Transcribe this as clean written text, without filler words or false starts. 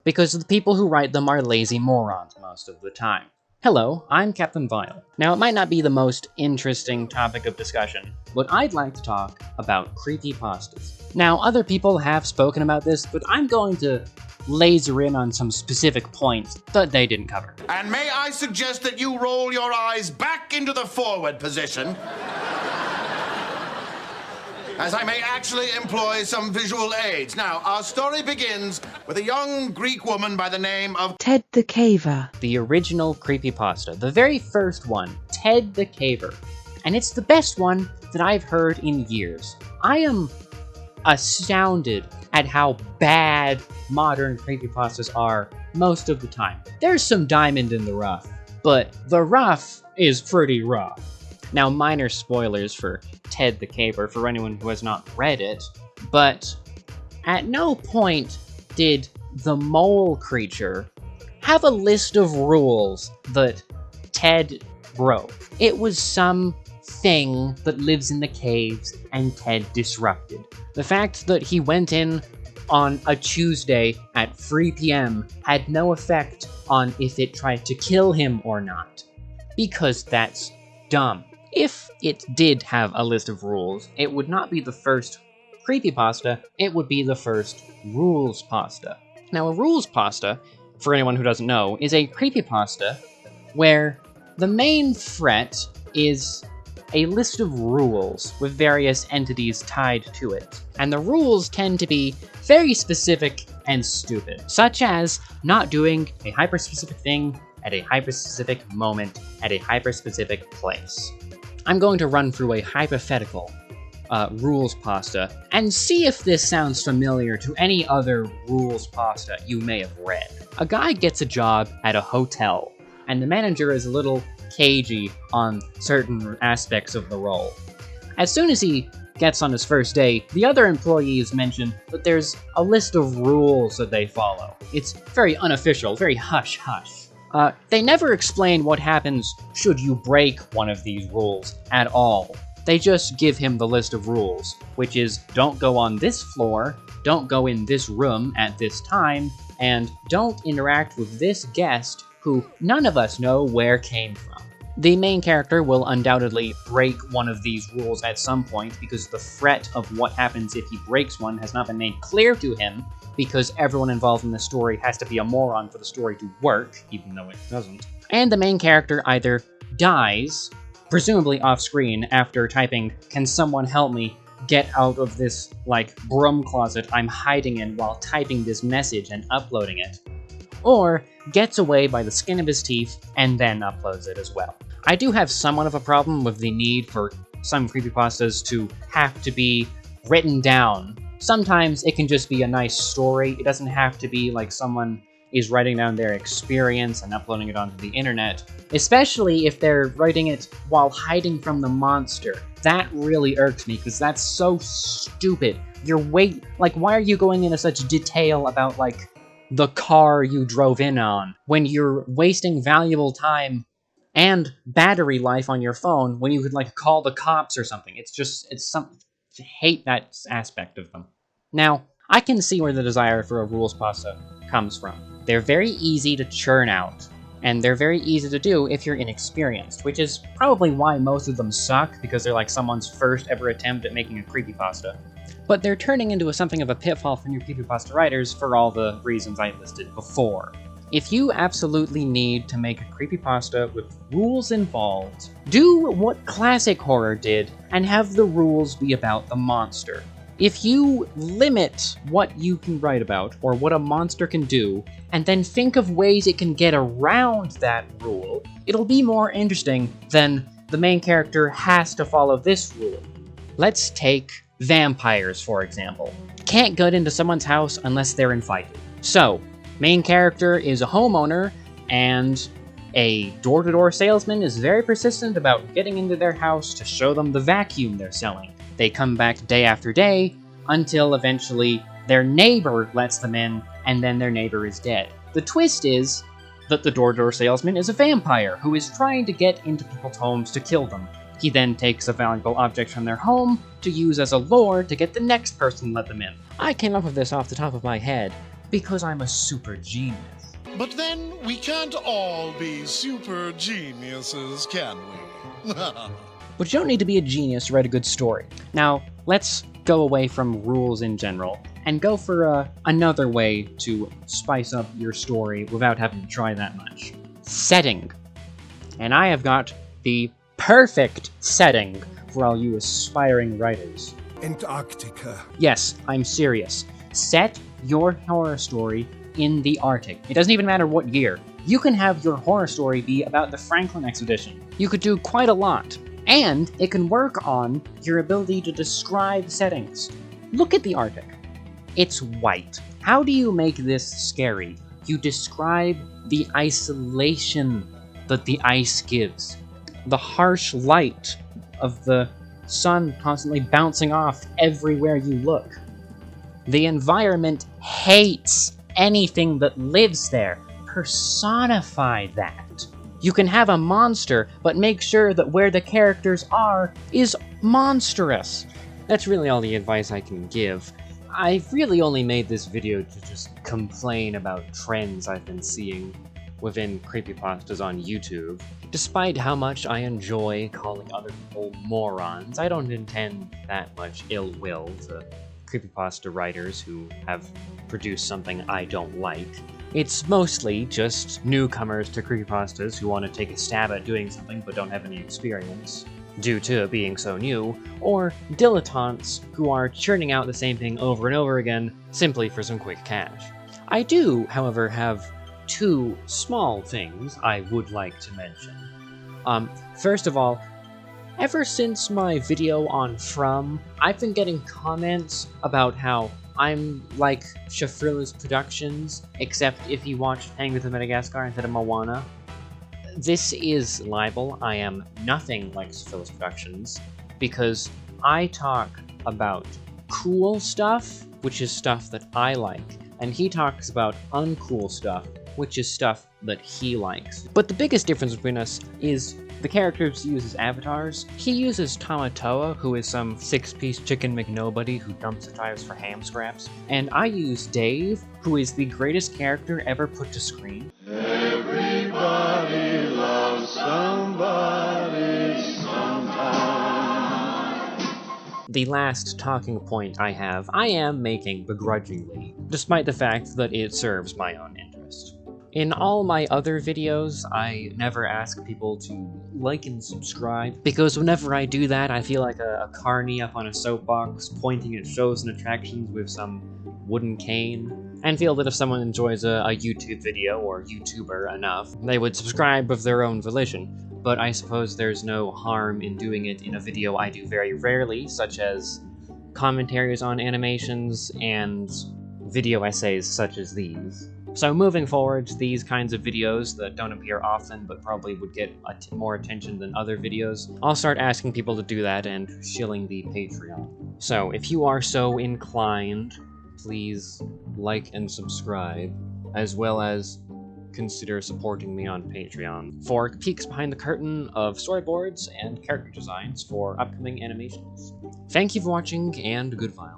because the people who write them are lazy morons most of the time. Hello, I'm Captain Vile. Now, it might not be the most interesting topic of discussion, but I'd like to talk about creepypastas. Now, other people have spoken about this, but I'm going to laser in on some specific points that they didn't cover. And may I suggest that you roll your eyes back into the forward position, as I may actually employ some visual aids. Now, our story begins with a young Greek woman by the name of Ted the Caver. The original creepypasta, the very first one, Ted the Caver. And it's the best one that I've heard in years. I am astounded at how bad modern creepypastas are most of the time. There's some diamond in the rough, but the rough is pretty rough. Now, minor spoilers for Ted the Caver for anyone who has not read it, but at no point did the mole creature have a list of rules that Ted broke. It was some thing that lives in the caves and Ted disrupted. The fact that he went in on a Tuesday at 3 p.m. had no effect on if it tried to kill him or not, because that's dumb. If it did have a list of rules, it would not be the first creepypasta, it would be the first rules pasta. Now, a rules pasta, for anyone who doesn't know, is a creepypasta where the main threat is a list of rules with various entities tied to it. And the rules tend to be very specific and stupid, such as not doing a hyper-specific thing at a hyper-specific moment at a hyper-specific place. I'm going to run through a hypothetical rules pasta and see if this sounds familiar to any other rules pasta you may have read. A guy gets a job at a hotel, and the manager is a little cagey on certain aspects of the role. As soon as he gets on his first day, the other employees mention that there's a list of rules that they follow. It's very unofficial, very hush-hush. They never explain what happens should you break one of these rules at all. They just give him the list of rules, which is don't go on this floor, don't go in this room at this time, and don't interact with this guest who none of us know where came from. The main character will undoubtedly break one of these rules at some point because the threat of what happens if he breaks one has not been made clear to him, because everyone involved in the story has to be a moron for the story to work, even though it doesn't. And the main character either dies, presumably off-screen, after typing, "Can someone help me get out of this, broom closet I'm hiding in while typing this message and uploading it," or gets away by the skin of his teeth and then uploads it as well. I do have somewhat of a problem with the need for some creepypastas to have to be written down. Sometimes it can just be a nice story. It doesn't have to be like someone is writing down their experience and uploading it onto the internet, especially if they're writing it while hiding from the monster. That really irks me, because that's so stupid. Why are you going into such detail about, the car you drove in on, when you're wasting valuable time and battery life on your phone when you could, call the cops or something? I hate that aspect of them. Now, I can see where the desire for a rules pasta comes from. They're very easy to churn out, and they're very easy to do if you're inexperienced, which is probably why most of them suck, because they're like someone's first ever attempt at making a creepypasta. But they're turning into something of a pitfall for new creepypasta writers for all the reasons I listed before. If you absolutely need to make a creepypasta with rules involved, do what classic horror did and have the rules be about the monster. If you limit what you can write about, or what a monster can do, and then think of ways it can get around that rule, it'll be more interesting than the main character has to follow this rule. Let's take vampires, for example. Can't get into someone's house unless they're invited. So, main character is a homeowner, and a door-to-door salesman is very persistent about getting into their house to show them the vacuum they're selling. They come back day after day, until eventually their neighbor lets them in, and then their neighbor is dead. The twist is that the door-to-door salesman is a vampire who is trying to get into people's homes to kill them. He then takes a valuable object from their home to use as a lure to get the next person to let them in. I came up with this off the top of my head, Because I'm a super genius. But then we can't all be super geniuses, can we? But you don't need to be a genius to write a good story. Now, let's go away from rules in general and go for another way to spice up your story without having to try that much. Setting. And I have got the perfect setting for all you aspiring writers. Antarctica. Yes, I'm serious. Set your horror story in the Arctic. It doesn't even matter what year. You can have your horror story be about the Franklin expedition. You could do quite a lot. And it can work on your ability to describe settings. Look at the Arctic. It's white. How do you make this scary? You describe the isolation that the ice gives. The harsh light of the sun constantly bouncing off everywhere you look. The environment hates anything that lives there. Personify that. You can have a monster, but make sure that where the characters are is monstrous. That's really all the advice I can give. I've really only made this video to just complain about trends I've been seeing within creepypastas on YouTube. Despite how much I enjoy calling other people morons, I don't intend that much ill will to creepypasta writers who have produced something I don't like. It's mostly just newcomers to creepypastas who want to take a stab at doing something but don't have any experience due to being so new, or dilettantes who are churning out the same thing over and over again simply for some quick cash. I do, however, have two small things I would like to mention. First of all, ever since my video on From, I've been getting comments about how I'm like Shafrilla's Productions, except if you watched Penguins of Madagascar instead of Moana. This is libel. I am nothing like Shafrilla's Productions, because I talk about cool stuff, which is stuff that I like, and he talks about uncool stuff, which is stuff that he likes. But the biggest difference between us is the characters he uses avatars. He uses Tamatoa, who is some six-piece chicken McNobody who dumps the tires for ham scraps. And I use Dave, who is the greatest character ever put to screen. Everybody loves somebody sometime. The last talking point I have, I am making begrudgingly, despite the fact that it serves my own interest. In all my other videos, I never ask people to like and subscribe, because whenever I do that, I feel like a carny up on a soapbox, pointing at shows and attractions with some wooden cane, and feel that if someone enjoys a YouTube video, or YouTuber enough, they would subscribe of their own volition. But I suppose there's no harm in doing it in a video I do very rarely, such as commentaries on animations and video essays such as these. So moving forward, these kinds of videos that don't appear often but probably would get more attention than other videos, I'll start asking people to do that and shilling the Patreon. So if you are so inclined, please like and subscribe, as well as consider supporting me on Patreon for peeks behind the curtain of storyboards and character designs for upcoming animations. Thank you for watching, and goodbye.